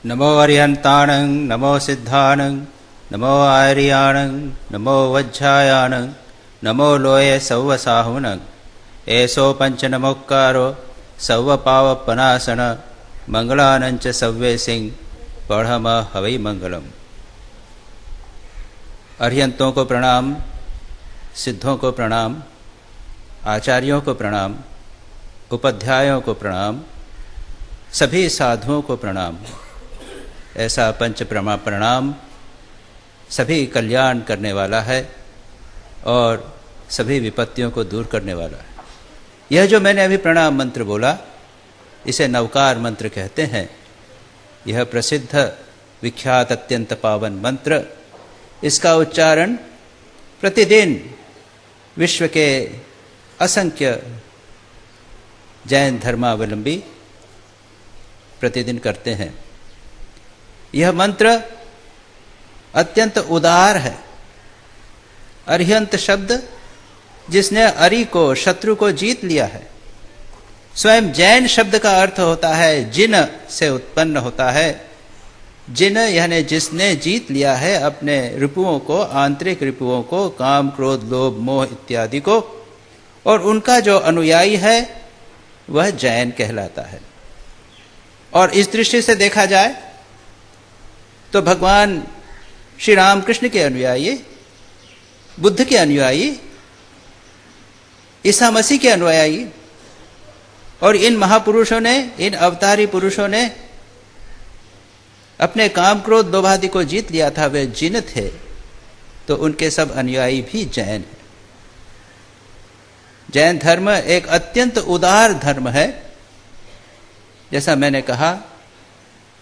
नमो अरिहन्ताणं नमो सिद्धाणं नमो आर्याणं नमो वज्झायाणं नमो लोये सौवसाहुनं ऐसो पंच नमोक्कारो सौव पावपनासन मंगलानंच सव्वे सिंह पढ़म हवै मंगलम। अरिहंतों को प्रणाम, सिद्धों को प्रणाम, आचार्यों को प्रणाम, उपाध्यायों को प्रणाम, सभी साधुओं को प्रणाम। ऐसा पंच प्रणाम सभी कल्याण करने वाला है और सभी विपत्तियों को दूर करने वाला है। यह जो मैंने अभी प्रणाम मंत्र बोला, इसे नवकार मंत्र कहते हैं। यह प्रसिद्ध विख्यात अत्यंत पावन मंत्र, इसका उच्चारण प्रतिदिन विश्व के असंख्य जैन धर्मावलंबी प्रतिदिन करते हैं। यह मंत्र अत्यंत उदार है। अरिहंत शब्द जिसने अरि को, शत्रु को जीत लिया है। स्वयं जैन शब्द का अर्थ होता है जिन से उत्पन्न होता है। जिन यानी जिसने जीत लिया है अपने रिपुओं को, आंतरिक रिपुओं को, काम क्रोध लोभ मोह इत्यादि को, और उनका जो अनुयायी है वह जैन कहलाता है। और इस दृष्टि से देखा जाए तो भगवान श्री रामकृष्ण के अनुयायी, बुद्ध के अनुयायी, ईसा मसीह के अनुयायी, और इन महापुरुषों ने, इन अवतारी पुरुषों ने अपने काम क्रोध लोभादि को जीत लिया था। वे जिन थे तो उनके सब अनुयायी भी जैन हैं। जैन धर्म एक अत्यंत उदार धर्म है। जैसा मैंने कहा,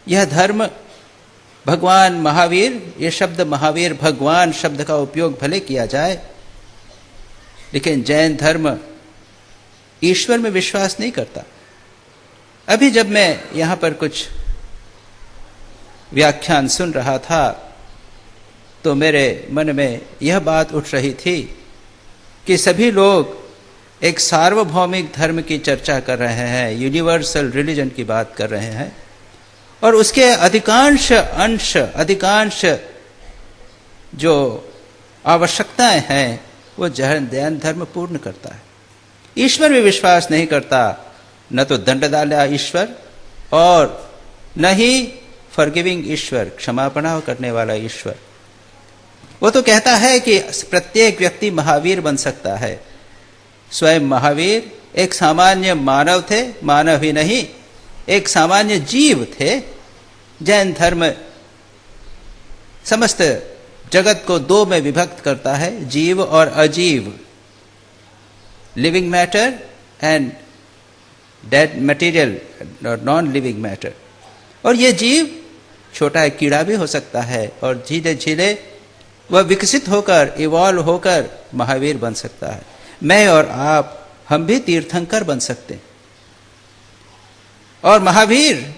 यह धर्म भगवान महावीर, ये शब्द महावीर भगवान शब्द का उपयोग भले किया जाए, लेकिन जैन धर्म ईश्वर में विश्वास नहीं करता। अभी जब मैं यहां पर कुछ व्याख्यान सुन रहा था तो मेरे मन में यह बात उठ रही थी कि सभी लोग एक सार्वभौमिक धर्म की चर्चा कर रहे हैं, यूनिवर्सल रिलीजन की बात कर रहे हैं, और उसके अधिकांश जो आवश्यकताएं हैं वो जैन धर्म पूर्ण करता है। ईश्वर में विश्वास नहीं करता, न तो दंडदाता ईश्वर और न ही फॉरगिविंग ईश्वर, क्षमापना करने वाला ईश्वर। वो तो कहता है कि प्रत्येक व्यक्ति महावीर बन सकता है। स्वयं महावीर एक सामान्य मानव थे, मानव ही नहीं, एक सामान्य जीव थे। जैन धर्म समस्त जगत को दो में विभक्त करता है, जीव और अजीव, living matter and dead material और नॉन लिविंग मैटर। और ये जीव छोटा एक कीड़ा भी हो सकता है और धीरे धीरे वह विकसित होकर, इवॉल्व होकर महावीर बन सकता है। मैं और आप, हम भी तीर्थंकर बन सकते हैं। और महावीर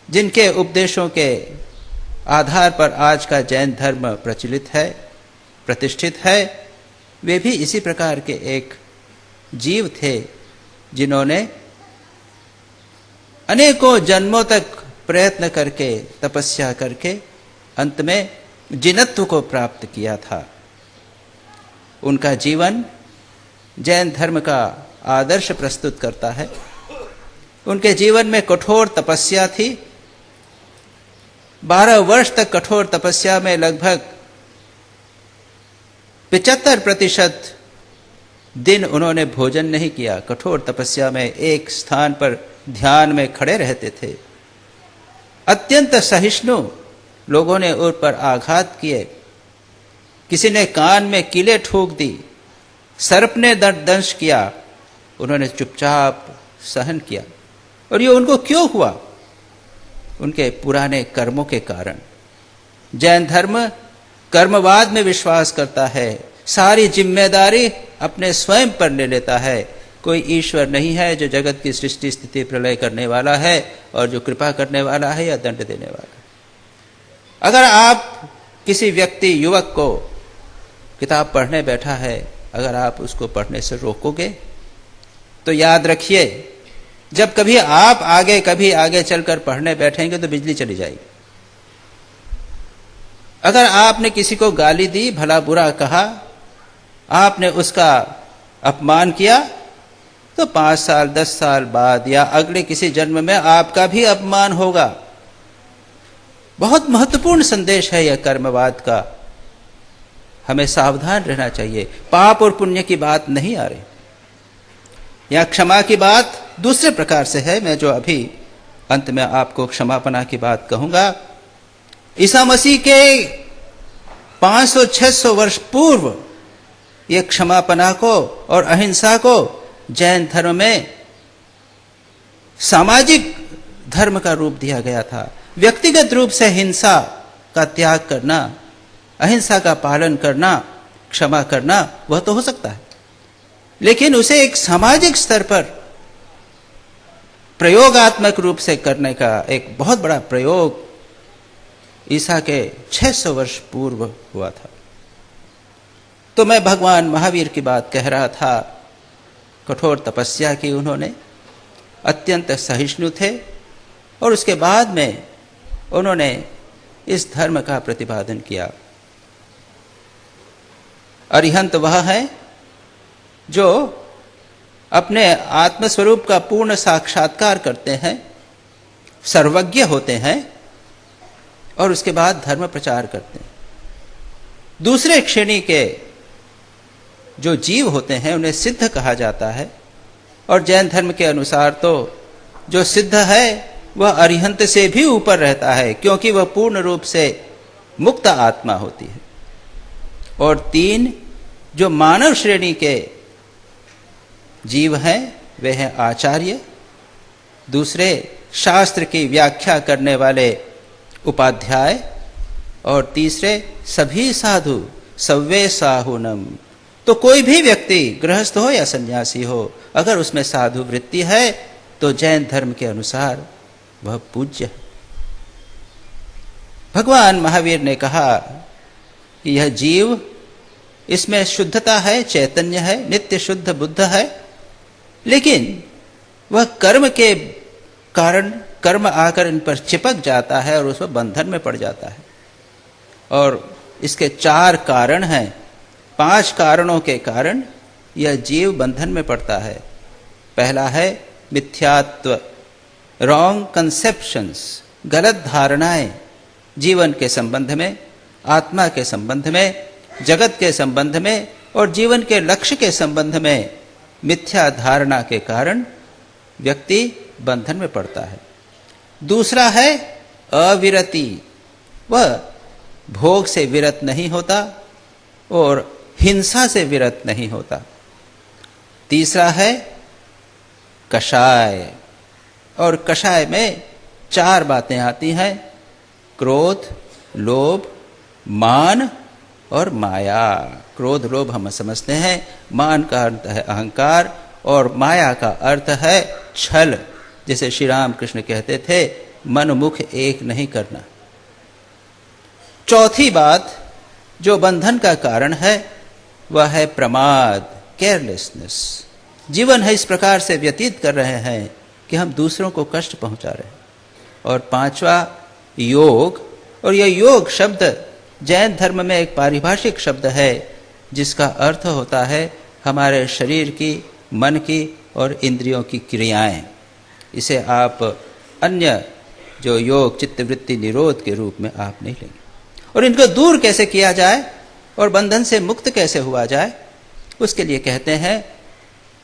जिनके उपदेशों के आधार पर आज का जैन धर्म प्रचलित है, प्रतिष्ठित है, वे भी इसी प्रकार के एक जीव थे जिन्होंने अनेकों जन्मों तक प्रयत्न करके, तपस्या करके अंत में जिनत्व को प्राप्त किया था। उनका जीवन जैन धर्म का आदर्श प्रस्तुत करता है। उनके जीवन में कठोर तपस्या थी। 12 वर्ष तक कठोर तपस्या में लगभग 75% दिन उन्होंने भोजन नहीं किया। कठोर तपस्या में एक स्थान पर ध्यान में खड़े रहते थे। अत्यंत सहिष्णु लोगों ने उन पर आघात किए। किसी ने कान में कीले ठोक दी, सर्प ने दंश किया, उन्होंने चुपचाप सहन किया। और ये उनको क्यों हुआ? उनके पुराने कर्मों के कारण। जैन धर्म कर्मवाद में विश्वास करता है, सारी जिम्मेदारी अपने स्वयं पर ले लेता है। कोई ईश्वर नहीं है जो जगत की सृष्टि स्थिति प्रलय करने वाला है और जो कृपा करने वाला है या दंड देने वाला है। अगर आप किसी व्यक्ति, युवक को किताब पढ़ने बैठा है, अगर आप उसको पढ़ने से रोकोगे तो याद रखिए जब कभी आप आगे कभी आगे चलकर पढ़ने बैठेंगे तो बिजली चली जाएगी। अगर आपने किसी को गाली दी, भला बुरा कहा, आपने उसका अपमान किया, तो 5 साल 10 साल बाद या अगले किसी जन्म में आपका भी अपमान होगा। बहुत महत्वपूर्ण संदेश है यह कर्मवाद का। हमें सावधान रहना चाहिए। पाप और पुण्य की बात नहीं आ रही, या क्षमा की बात दूसरे प्रकार से है। मैं जो अभी अंत में आपको क्षमापना की बात कहूंगा, ईसा मसीह के 500-600 वर्ष पूर्व यह क्षमापना को और अहिंसा को जैन धर्म में सामाजिक धर्म का रूप दिया गया था। व्यक्तिगत रूप से हिंसा का त्याग करना, अहिंसा का पालन करना, क्षमा करना, वह तो हो सकता है, लेकिन उसे एक सामाजिक स्तर पर प्रयोगात्मक रूप से करने का एक बहुत बड़ा प्रयोग ईसा के 600 वर्ष पूर्व हुआ था। तो मैं भगवान महावीर की बात कह रहा था। कठोर तपस्या की उन्होंने, अत्यंत सहिष्णु थे, और उसके बाद में उन्होंने इस धर्म का प्रतिपादन किया। अरिहंत वह है जो अपने आत्मस्वरूप का पूर्ण साक्षात्कार करते हैं, सर्वज्ञ होते हैं, और उसके बाद धर्म प्रचार करते हैं। दूसरे श्रेणी के जो जीव होते हैं उन्हें सिद्ध कहा जाता है, और जैन धर्म के अनुसार तो जो सिद्ध है वह अरिहंत से भी ऊपर रहता है, क्योंकि वह पूर्ण रूप से मुक्त आत्मा होती है। और 3 जो मानव श्रेणी के जीव हैं वे हैं आचार्य, दूसरे शास्त्र की व्याख्या करने वाले उपाध्याय, और तीसरे सभी साधु, सव्वे साहुनम। तो कोई भी व्यक्ति गृहस्थ हो या सन्यासी हो, अगर उसमें साधु वृत्ति है तो जैन धर्म के अनुसार वह पूज्य है। भगवान महावीर ने कहा कि यह जीव, इसमें शुद्धता है, चैतन्य है, नित्य शुद्ध बुद्ध है, लेकिन वह कर्म के कारण कर्म आकर इन पर चिपक जाता है और उसमें बंधन में पड़ जाता है। और इसके 4 कारण हैं। 5 कारणों के कारण यह जीव बंधन में पड़ता है। पहला है मिथ्यात्व, रॉन्ग कंसेप्शंस, गलत धारणाएं जीवन के संबंध में, आत्मा के संबंध में, जगत के संबंध में और जीवन के लक्ष्य के संबंध में मिथ्या धारणा के कारण व्यक्ति बंधन में पड़ता है। दूसरा है अविरति, वह भोग से विरत नहीं होता और हिंसा से विरत नहीं होता। तीसरा है कषाय, और कषाय में 4 बातें आती हैं: क्रोध, लोभ, मान और माया। क्रोध लोभ हम समझते हैं, मान का अर्थ है अहंकार और माया का अर्थ है छल। जैसे श्री राम कृष्ण कहते थे, मन मुख एक नहीं करना। चौथी बात जो बंधन का कारण है वह है प्रमाद, केयरलेसनेस। जीवन है इस प्रकार से व्यतीत कर रहे हैं कि हम दूसरों को कष्ट पहुंचा रहे हैं। और 5वां योग, और यह योग शब्द जैन धर्म में एक पारिभाषिक शब्द है जिसका अर्थ होता है हमारे शरीर की, मन की और इंद्रियों की क्रियाएं। इसे आप अन्य जो योग चित्तवृत्ति निरोध के रूप में आप नहीं लेंगे। और इनको दूर कैसे किया जाए और बंधन से मुक्त कैसे हुआ जाए, उसके लिए कहते हैं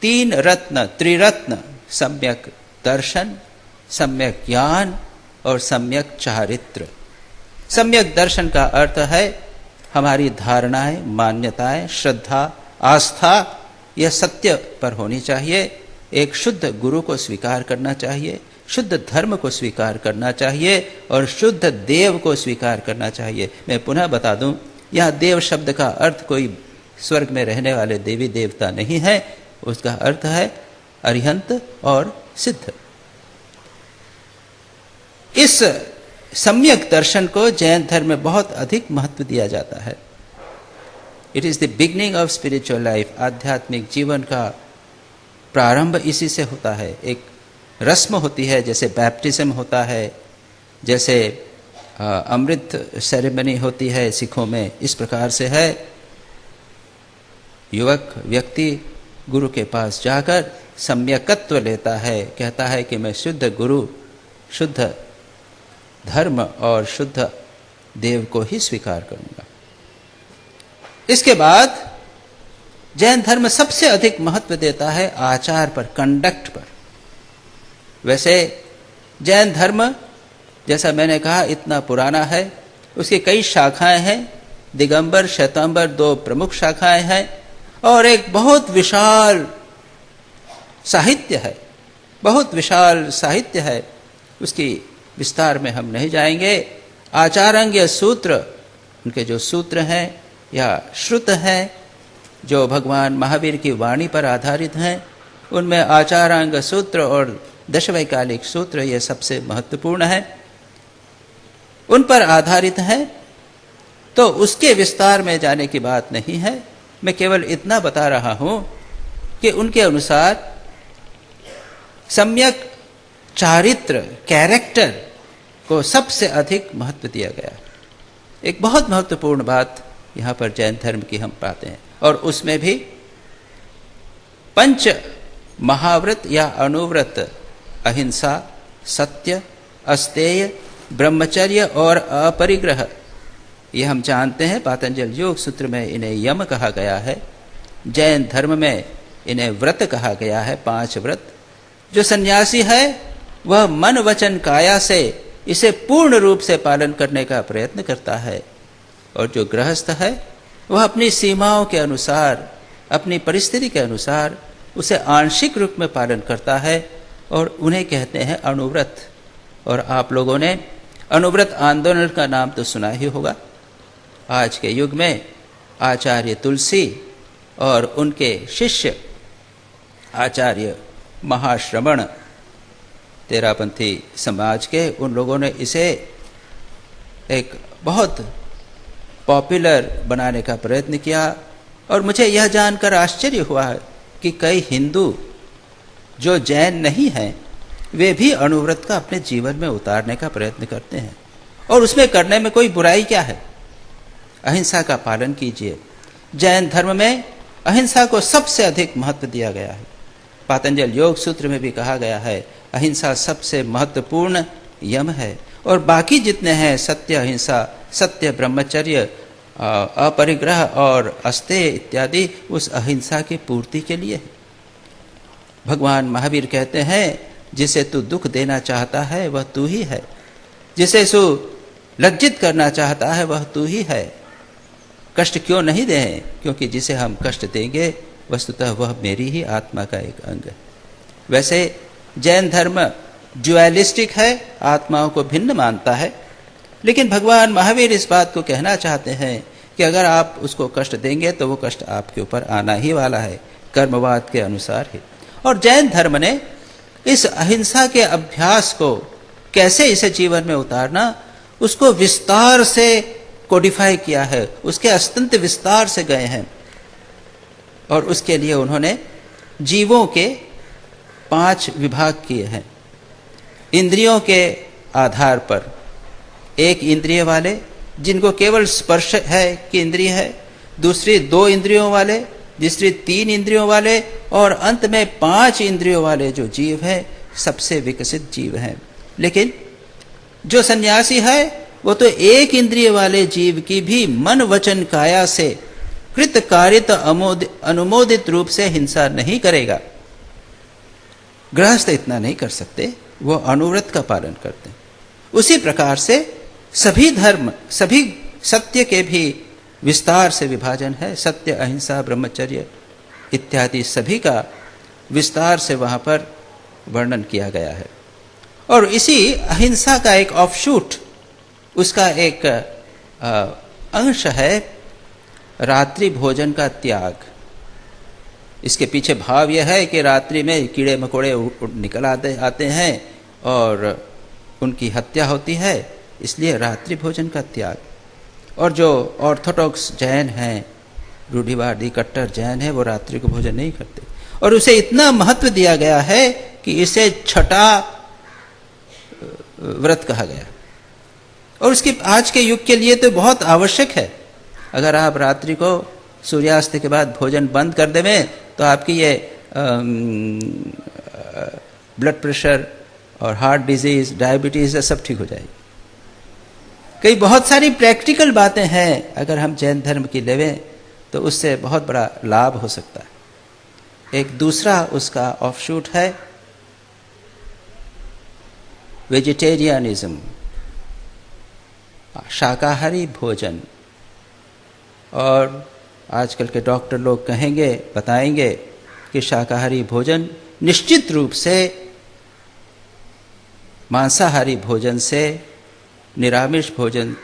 3 रत्न, त्रिरत्न: सम्यक दर्शन, सम्यक ज्ञान और सम्यक चारित्र। सम्यक दर्शन का अर्थ है हमारी धारणाएं, मान्यताएं, श्रद्धा, आस्था यह सत्य पर होनी चाहिए। एक शुद्ध गुरु को स्वीकार करना चाहिए, शुद्ध धर्म को स्वीकार करना चाहिए और शुद्ध देव को स्वीकार करना चाहिए। मैं पुनः बता दूं, यह देव शब्द का अर्थ कोई स्वर्ग में रहने वाले देवी देवता नहीं है, उसका अर्थ है अरिहंत और सिद्ध। इस सम्यक दर्शन को जैन धर्म में बहुत अधिक महत्व दिया जाता है। It is the beginning of spiritual life. आध्यात्मिक जीवन का प्रारंभ इसी से होता है। एक रस्म होती है, जैसे बैप्टिज्म होता है, जैसे अमृत सेरेमनी होती है सिखों में, इस प्रकार से है। युवक व्यक्ति गुरु के पास जाकर सम्यकत्व लेता है, कहता है कि मैं शुद्ध गुरु, शुद्ध धर्म और शुद्ध देव को ही स्वीकार करूंगा। इसके बाद जैन धर्म सबसे अधिक महत्व देता है आचार पर, कंडक्ट पर। वैसे जैन धर्म, जैसा मैंने कहा, इतना पुराना है, उसकी कई शाखाएं हैं। दिगंबर, श्वेतांबर 2 प्रमुख शाखाएं हैं और एक बहुत विशाल साहित्य है, बहुत विशाल साहित्य है। उसकी विस्तार में हम नहीं जाएंगे। आचारांग सूत्र, उनके जो सूत्र हैं या श्रुत हैं, जो भगवान महावीर की वाणी पर आधारित हैं, उनमें आचारांग सूत्र और दशवैकालिक सूत्र ये सबसे महत्वपूर्ण है, उन पर आधारित है। तो उसके विस्तार में जाने की बात नहीं है। मैं केवल इतना बता रहा हूं कि उनके अनुसार सम्यक चारित्र, कैरेक्टर को सबसे अधिक महत्व दिया गया। एक बहुत महत्वपूर्ण बात यहाँ पर जैन धर्म की हम पाते हैं। और उसमें भी 5 महाव्रत या अनुव्रत, अहिंसा, सत्य, अस्तेय, ब्रह्मचर्य और अपरिग्रह, ये हम जानते हैं। पातंजल योग सूत्र में इन्हें यम कहा गया है। जैन धर्म में इन्हें व्रत कहा गया है, 5 व्रत। जो सन्यासी है वह मन वचन काया से इसे पूर्ण रूप से पालन करने का प्रयत्न करता है, और जो गृहस्थ है वह अपनी सीमाओं के अनुसार, अपनी परिस्थिति के अनुसार उसे आंशिक रूप में पालन करता है, और उन्हें कहते हैं अनुव्रत। और आप लोगों ने अनुव्रत आंदोलन का नाम तो सुना ही होगा। आज के युग में आचार्य तुलसी और उनके शिष्य आचार्य महाश्रवण, तेरापंथी समाज के, उन लोगों ने इसे एक बहुत पॉपुलर बनाने का प्रयत्न किया। और मुझे यह जानकर आश्चर्य हुआ है कि कई हिंदू जो जैन नहीं हैं, वे भी अनुव्रत का अपने जीवन में उतारने का प्रयत्न करते हैं। और उसमें करने में कोई बुराई क्या है? अहिंसा का पालन कीजिए। जैन धर्म में अहिंसा को सबसे अधिक महत्व दिया गया है। पातंजल योग सूत्र में भी कहा गया है अहिंसा सबसे महत्वपूर्ण यम है, और बाकी जितने हैं, सत्य अहिंसा, सत्य ब्रह्मचर्य, अपरिग्रह और अस्तेय इत्यादि, उस अहिंसा की पूर्ति के लिए है। भगवान महावीर कहते हैं जिसे तू दुख देना चाहता है वह तू ही है, जिसे तू लज्जित करना चाहता है वह तू ही है। कष्ट क्यों नहीं दें? क्योंकि जिसे हम कष्ट देंगे वस्तुतः वह मेरी ही आत्मा का एक अंग है। वैसे जैन धर्म ड्युअलिस्टिक है, आत्माओं को भिन्न मानता है, लेकिन भगवान महावीर इस बात को कहना चाहते हैं कि अगर आप उसको कष्ट देंगे तो वो कष्ट आपके ऊपर आना ही वाला है, कर्मवाद के अनुसार ही। और जैन धर्म ने इस अहिंसा के अभ्यास को कैसे इसे जीवन में उतारना, उसको विस्तार से कोडिफाई किया है, उसके अत्यंत विस्तार से गए हैं। और उसके लिए उन्होंने जीवों के 5 विभाग किए हैं। इंद्रियों के आधार पर, एक इंद्रिय वाले जिनको केवल स्पर्श है कि इंद्रिय है, दूसरी 2 इंद्रियों वाले, तीसरी 3 इंद्रियों वाले, और अंत में 5 इंद्रियों वाले जो जीव हैं, सबसे विकसित जीव हैं। लेकिन जो सन्यासी है वो तो 1 इंद्रिय वाले जीव की भी मन वचन काया से कृत कारित अनुमोदित रूप से हिंसा नहीं करेगा। गृहस्थ इतना नहीं कर सकते, वो अनुव्रत का पालन करते हैं। उसी प्रकार से सभी धर्म, सभी सत्य के भी विस्तार से विभाजन है। सत्य, अहिंसा, ब्रह्मचर्य इत्यादि सभी का विस्तार से वहां पर वर्णन किया गया है। और इसी अहिंसा का एक ऑफशूट, उसका एक अंश है रात्रि भोजन का त्याग। इसके पीछे भाव यह है कि रात्रि में कीड़े मकोड़े निकल आते हैं और उनकी हत्या होती है, इसलिए रात्रि भोजन का त्याग। और जो ऑर्थोडॉक्स जैन हैं, रूढ़िवादी कट्टर जैन है, वो रात्रि को भोजन नहीं करते। और उसे इतना महत्व दिया गया है कि इसे छठा व्रत कहा गया। और उसके आज के युग के लिए तो बहुत आवश्यक है। अगर आप रात्रि को सूर्यास्त के बाद भोजन बंद कर देवें तो आपकी ये ब्लड प्रेशर और हार्ट डिजीज, डायबिटीज सब ठीक हो जाएगी। कई बहुत सारी प्रैक्टिकल बातें हैं, अगर हम जैन धर्म की लेवें तो उससे बहुत बड़ा लाभ हो सकता है। एक दूसरा उसका ऑफशूट है वेजिटेरियनिज्म, शाकाहारी भोजन। और आजकल के डॉक्टर लोग कहेंगे, बताएंगे कि शाकाहारी भोजन निश्चित रूप से मांसाहारी भोजन से, निरामिष भोजन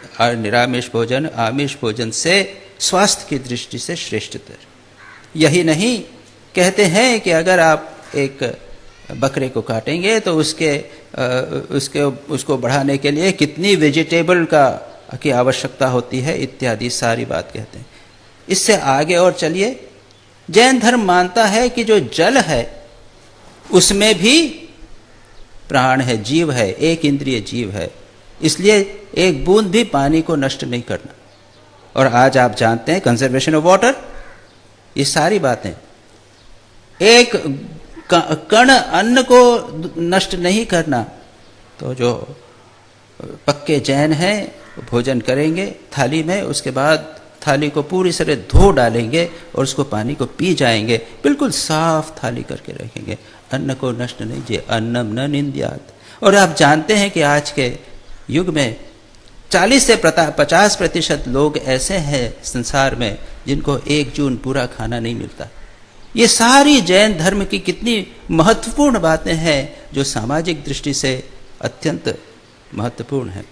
आमिष भोजन से स्वास्थ्य की दृष्टि से श्रेष्ठतर। यही नहीं, कहते हैं कि अगर आप एक बकरे को काटेंगे तो उसको बढ़ाने के लिए कितनी वेजिटेबल की आवश्यकता होती है, इत्यादि सारी बात कहते हैं। इससे आगे और चलिए, जैन धर्म मानता है कि जो जल है उसमें भी प्राण है, जीव है, एक इंद्रिय जीव है, इसलिए एक बूंद भी पानी को नष्ट नहीं करना। और आज आप जानते हैं कंजर्वेशन ऑफ वाटर, ये सारी बातें। एक कण अन्न को नष्ट नहीं करना। तो जो पक्के जैन हैं भोजन करेंगे थाली में, उसके बाद थाली को पूरी तरह धो डालेंगे और उसको पानी को पी जाएंगे, बिल्कुल साफ थाली करके रखेंगे, अन्न को नष्ट नहीं किए, अन्नम न निंद्यात्। और आप जानते हैं कि आज के युग में 40 से 50% लोग ऐसे हैं संसार में जिनको 1 जून पूरा खाना नहीं मिलता। ये सारी जैन धर्म की कितनी महत्वपूर्ण बातें हैं जो सामाजिक दृष्टि से अत्यंत महत्वपूर्ण है।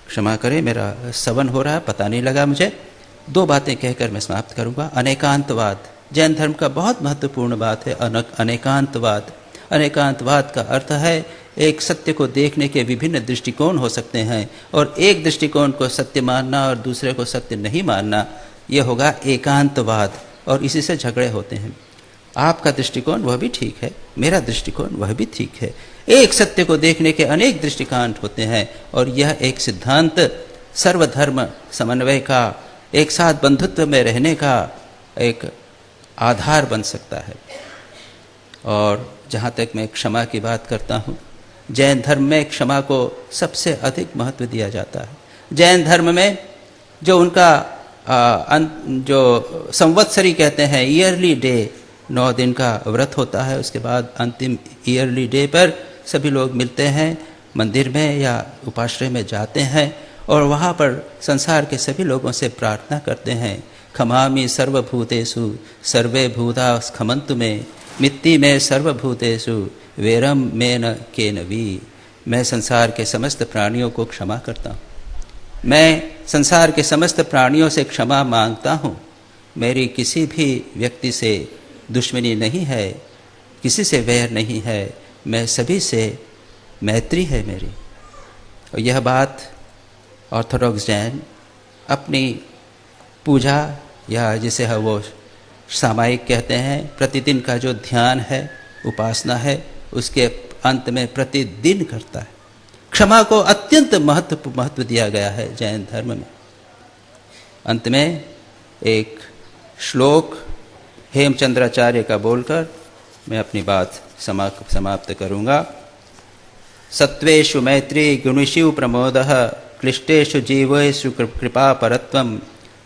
क्षमा करें, मेरा सवन हो रहा है, पता नहीं लगा मुझे। 2 बातें कहकर मैं समाप्त करूंगा। अनेकांतवाद जैन धर्म का बहुत महत्वपूर्ण बात है। अनेकांतवाद, अनेकांतवाद का अर्थ है एक सत्य को देखने के विभिन्न दृष्टिकोण हो सकते हैं, और एक दृष्टिकोण को सत्य मानना और दूसरे को सत्य नहीं मानना, यह होगा एकांतवाद। और इसी से झगड़े होते हैं। आपका दृष्टिकोण वह भी ठीक है, मेरा दृष्टिकोण वह भी ठीक है। एक सत्य को देखने के अनेक दृष्टिकांत होते हैं, और यह एक सिद्धांत सर्वधर्म समन्वय का, एक साथ बंधुत्व में रहने का एक आधार बन सकता है। और जहाँ तक मैं क्षमा की बात करता हूँ, जैन धर्म में क्षमा को सबसे अधिक महत्व दिया जाता है। जैन धर्म में जो उनका जो संवत्सरी कहते हैं, ईयरली डे, 9 दिन का व्रत होता है, उसके बाद अंतिम ईयरली डे पर सभी लोग मिलते हैं, मंदिर में या उपाश्रय में जाते हैं, और वहाँ पर संसार के सभी लोगों से प्रार्थना करते हैं, खमामि सर्वभूतेषु सर्वे भूता खमन्तु मे, मित्ति में सर्वभूतेषु वेरम मेन केन वी। मैं संसार के समस्त प्राणियों को क्षमा करता हूँ, मैं संसार के समस्त प्राणियों से क्षमा मांगता हूँ। मेरी किसी भी व्यक्ति से दुश्मनी नहीं है, किसी से वैर नहीं है, मैं सभी से मैत्री है मेरी। और यह बात ऑर्थोडॉक्स जैन अपनी पूजा, या जिसे है वो सामायिक कहते हैं, प्रतिदिन का जो ध्यान है, उपासना है, उसके अंत में प्रतिदिन करता है। क्षमा को अत्यंत महत्व दिया गया है जैन धर्म में। अंत में एक श्लोक हेमचंद्राचार्य का बोलकर मैं अपनी बात समाप्त करूंगा। सत्वेषु मैत्री गुणेषु प्रमोदः क्लिष्टेषु जीवेषु कृपा परत्वं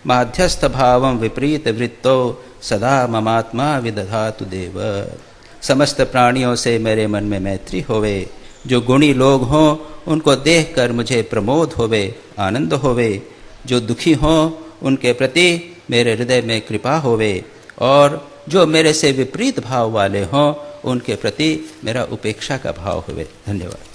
माध्यस्थ भावं विपरीत वृत्तो सदा ममात्मा विदधातु देव। समस्त प्राणियों से मेरे मन में मैत्री होवे, जो गुणी लोग हों उनको देखकर मुझे प्रमोद होवे, आनंद होवे, जो दुखी हों उनके प्रति मेरे हृदय में कृपा होवे, और जो मेरे से विपरीत भाव वाले हों उनके प्रति मेरा उपेक्षा का भाव होवे। धन्यवाद।